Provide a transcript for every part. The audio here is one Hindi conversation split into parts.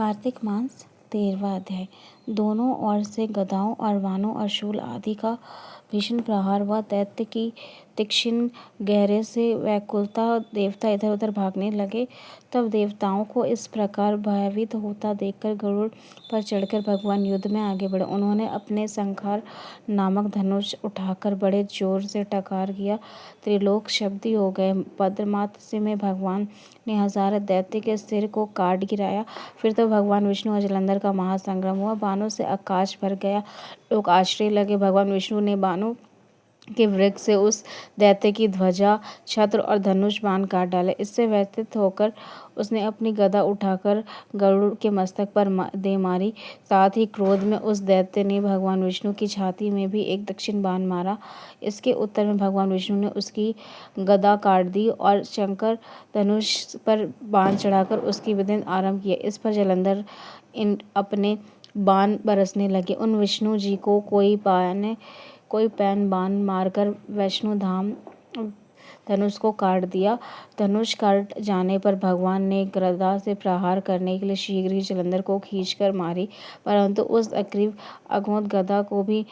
कार्तिक मास 13वां अध्याय। दोनों ओर से गदाओं और वाणों और शूल आदि का भीषण प्रहार हुआ। दैत्य की तीक्ष्ण गरजे से व्याकुलता देवता इधर उधर भागने लगे। तब देवताओं को इस प्रकार भयभीत होता देखकर गरुड़ पर चढ़कर भगवान युद्ध में आगे बढ़े। उन्होंने अपने संहार नामक धनुष उठाकर बड़े जोर से टंकार किया। त्रिलोक शब्दी हो गए। पद्मास्त्र से में भगवान ने हजारों दैत्य के सिर को काट गिराया। फिर तो भगवान विष्णु और जलंधर का महासंग्राम हुआ। बाणों से आकाश भर गया। लोग आश्चर्य लगे। भगवान विष्णु ने बाणों के वृक्ष से उस दैत्य की ध्वजा, छत्र और धनुष बाण काट डाले। इससे व्यथित होकर उसने अपनी गदा उठाकर गरुड़ के मस्तक पर दे मारी। साथ ही क्रोध में उस दैत्य ने भगवान विष्णु की छाती में भी एक दक्षिण बाण मारा। इसके उत्तर में भगवान विष्णु ने उसकी गदा काट दी और शंकर धनुष पर बाण चढ़ाकर उसकी विधिन आरंभ किया। इस पर जलंधर अपने बाण बरसने लगे। उन विष्णु जी को कोई पैन बाण मारकर वैष्णो धाम धनुष को काट दिया। धनुष काट जाने पर भगवान ने गदा से प्रहार करने के लिए शीघ्र ही जलंधर को खींचकर मारी, परंतु उस अग्निमय गदा को भी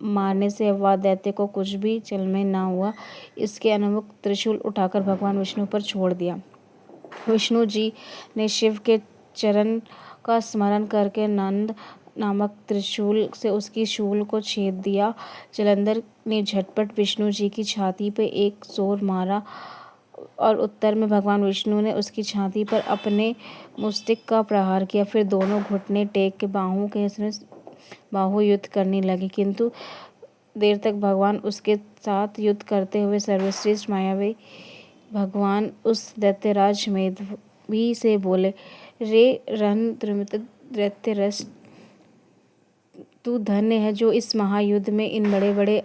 मारने से वह दैत्य को कुछ भी चलने न हुआ। इसके अनुमुख त्रिशूल उठाकर भगवान विष्णु पर छोड़ दिया। विष्णु जी ने शिव के चरण का स्मरण करके नंद नामक त्रिशूल से उसकी शूल को छेद दिया। जलंधर ने झटपट विष्णु जी की छाती पर एक जोर मारा और उत्तर में भगवान विष्णु ने उसकी छाती पर अपने मुष्टिक का प्रहार किया। फिर दोनों घुटने टेक के बाहु युद्ध करने लगे, किंतु देर तक भगवान उसके साथ युद्ध करते हुए सर्वश्रेष्ठ मायावी भगवान उस दैत्यराज मेधावी से बोले, रे रणद्रुमित दैत्यराज, तू धन्य है जो इस महायुद्ध में इन बड़े बड़े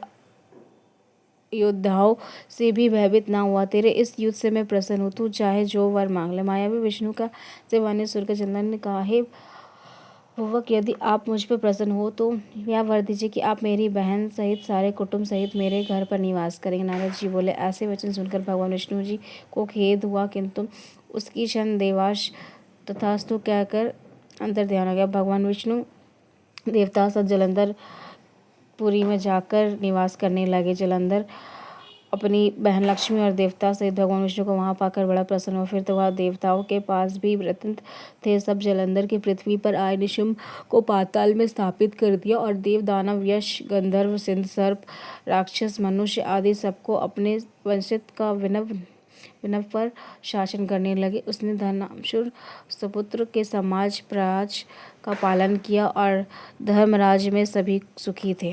योद्धाओं से भी भयभीत ना हुआ। तेरे इस युद्ध से मैं प्रसन्न हूँ। तू चाहे जो वर मांग ले। मायावी विष्णु का सेवाने सुनकर चंद्र ने कहा, हे भुवक, यदि आप मुझ पर प्रसन्न हो तो यह वर दीजिए कि आप मेरी बहन सहित सारे कुटुंब सहित मेरे घर पर निवास करेंगे। नारद जी बोले, ऐसे वचन सुनकर भगवान विष्णु जी को खेद हुआ, किंतु उसकी क्षण देवाश तथास्तु कहकर अंतर ध्यान हो गया। भगवान विष्णु देवता सहित जलंधर पुरी में जाकर निवास करने लगे। जलंधर अपनी बहन लक्ष्मी और देवता सहित भगवान विष्णु को वहां पाकर बड़ा प्रसन्न हुआ। फिर तो वह देवताओं के पास भी वृत्तांत थे। सब जलंधर की पृथ्वी पर आए निशुंभ को पाताल में स्थापित कर दिया और देव, दानव, यक्ष, गंधर्व, सिद्ध, सर्प, राक्षस, मनुष्य आदि सबको अपने वंशित का विनव पर शासन करने लगे। उसने धर्माशुर सुपुत्र के समाज प्रजा का पालन किया और धर्मराज में सभी सुखी थे।